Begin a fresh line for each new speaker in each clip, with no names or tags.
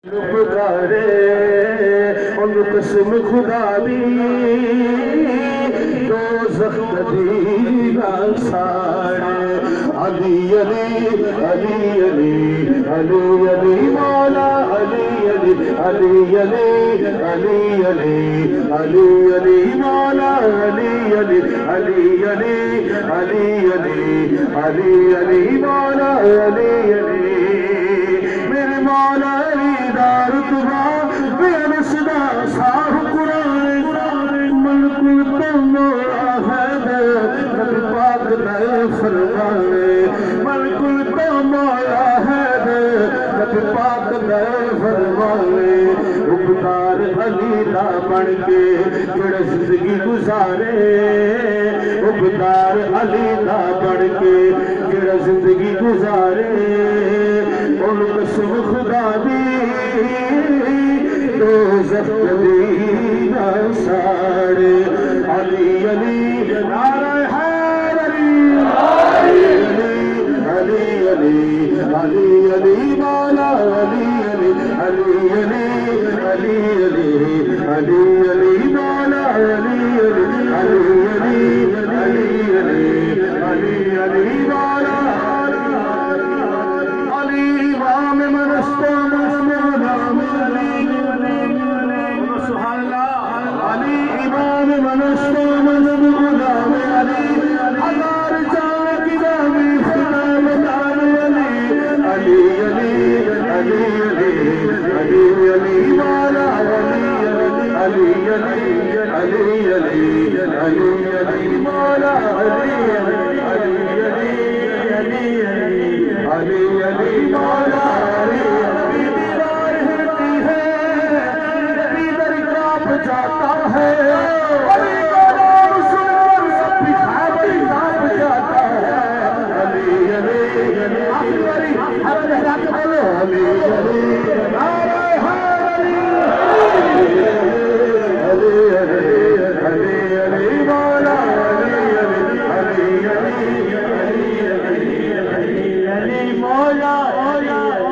پکارے ان قسم خدا دی دوزخ دی نہ ساڑے علی علی علی علی علی علی مولا علی علی علی علی علی علی علی علی مولا علی علی علی علی علی علی علی علی مولا علی علی میرے مولا علی دار تبا بین صدا صاحب قرآن ملک مولا ہے نبی پاک نئے فرمانے ملک مولا ہے نبی پاک نئے فرمانے عبدار علی دا بن کے جڑا زندگی گزارے عبدار علی دا بن کے جڑا زندگی گزارے ان قسم خدا دی دوزخ دی نہ ساڑے علی علی نعرہ حیدری علی علی علی علی علی مولا علی علی علی علی علی علی علی علی مولا علی علی علی علی علی علی علی علی مولا علی امام منستا مولا علی سبحان اللہ علی امام منستا مولا علی ہزار جان کی نامی سلام علی علی علی علی علی علی علی مولا علی علی علی علی علی علی علی مولا علی علی علی علی علی علی مولا علی دیوار ہلتی ہے پیدر کانپ جاتا ہے علی کا نام سن کر پیشاب کانپ جاتا ہے علی علی علی علی ہر لہرا کے بولو علی علی نعرہ حیدری علی علی علی علی مولا علی علی علی علی مولا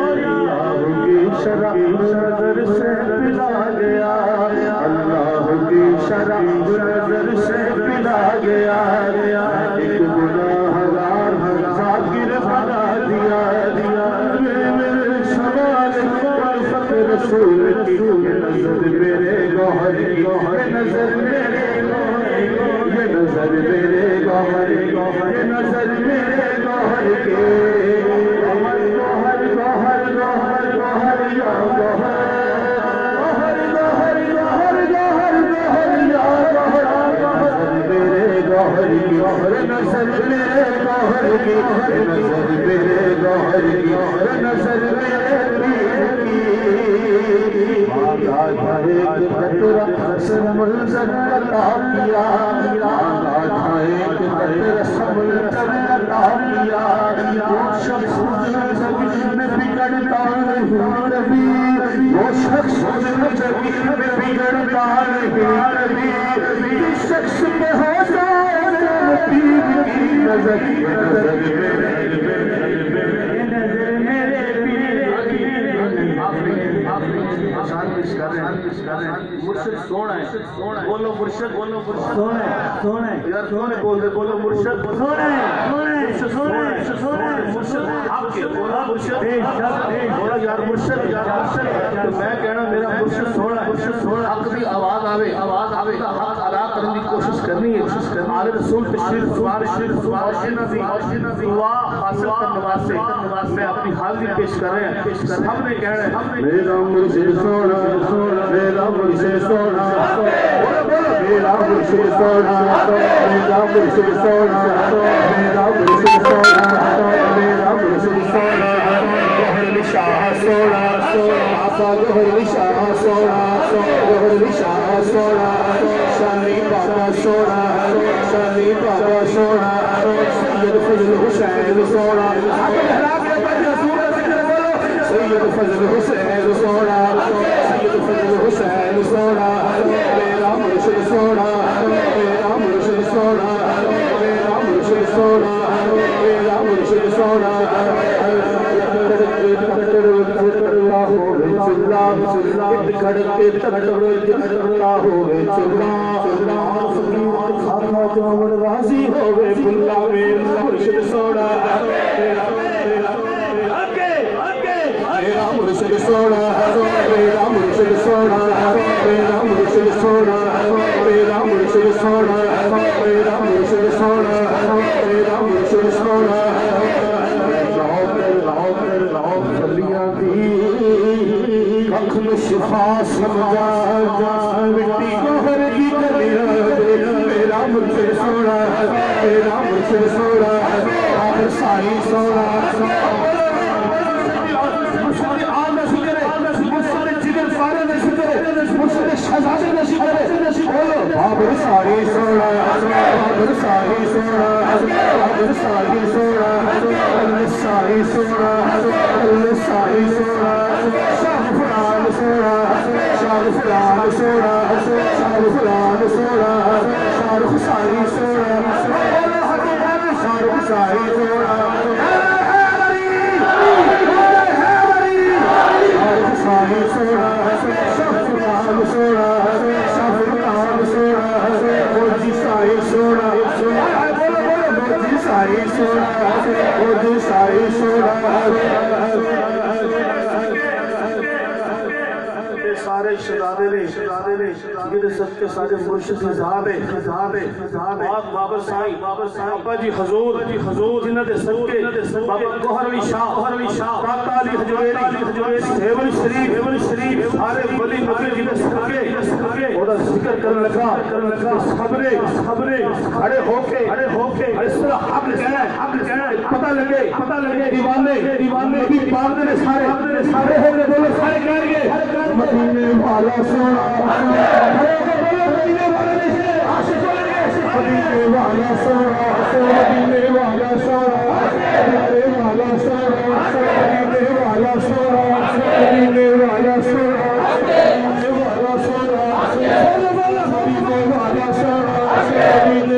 اللہ کی شرح نظر سے پلا گیا اللہ کی شرح نظر سے پلا گیا ایک گناہگار ذاکر بنا دیا میرے سوال الفت رسول کی یہ نظر میرے گوہر کی یہ نظر میرے یہ نظر میرے گوہر کی یہ نظر میرے گوہر کے گوہر گوہر گوہر گوہر گوہر یا گوہر گوہر گوہر گوہر گوہر گوہر یا گوہر نظر میرے گوہر کی نظر میرے گوہر کی نظر میرے گوہر کی نظر میرے پیر کی آگاہ تھا ایک قطرہ سمنظر عطا کیا آگاہ تھا ایک قطرہ سمنظر عطا کیا وہ شخص زمین میں بگڑتا نہیں نبی وہ شخص زمین میں بگڑتا نہیں نبی جس شخص پہ ہوتا ہے پیر کی نظر مرشد سونا ہے بولو مرشد بولو مرشد سونا ہے یار کیوں نہیں بول دے بولو مرشد سونا ہے مرشد آپ کے بولا مرشد بولا یار مرشد تو میں کہنا میرا مرشد سونا ہے حق بھی آواز آوے حق ادا کرنے کی کوشش کرنی ہے آل رسول تشریف سوار دعا حاصل کرنے واسطے میں اپنی حاضری پیش کر رہے ہیں ہم نے کہنا ہے میرا مرشد سونا میرا مرشد سونا میرا مرشد سونا میرا مرشد سونا میرا مرشد سونا میرا مرشد سونا گوہر شاہ سونا آقا گوہر شاہ سونا گوہر شاہ سونا شانی بابا سونا شانی بابا سونا سید فضل حسین سونا سید فضل حسین سونا سید فضل حسین سونا میرا مرشد سونا میرا مرشد سونا میرا مرشد سونا میرا مرشد سونا کھڑ کے تکڑتا ہوئے چلا خاکہ جوڑ راضی ہوئے بلا میں مرشد سوڑا میرا مرشد سوڑا میرا مرشد سوڑا میرا مرشد سوڑا میرا مرشد سوڑا میرا مرشد سوڑا میرا مرشد سوڑا لاؤ گلیاں دی ککھ میں شفا سمجھا مٹی گوہر کی گلیاں میرا مرشد سوڑا میرا مرشد سوڑا آخر سائی سوڑا شہزادے نشی کرے بابر ساری سوڑا بابر ساری سوڑا بابر ساری سوڑا اللہ ساری سوڑا اللہ ساری سوڑا شاہ فلان سوڑا شاہ فلان سوڑا شاہ فلان سوڑا شاہ ساری سوڑا شاہ ساری سوڑا ساری سوڑا شاہ سوڑا شاہ فلان سوڑا موجی ساری سوڑا موجی ساری سوڑا موجی ساری سوڑا سارے شہزادے نے جنہیں سب کے سارے مرشد صاحب بابا سائی بابا جی حضور جنہ دے سب کے بابا گوہر علی شاہ کاکا علی حجویری سیون شریف سارے ولی نبی جنہیں سب کے اور ذکر کرنے لگا خبریں کھڑے ہو کے اس طرح حق کہنا ہے پتہ لگے دیوانے نبی پاک نے سارے ہو گئے بولے سارے کہہ گئے مدینے والا سوڑا مدینے والا سوڑا مدینے والا سوڑا مدینے والا سوڑا مدینے والا سوڑا مدینے والا سوڑا مدینے والا سوڑا مدینے والا سوڑا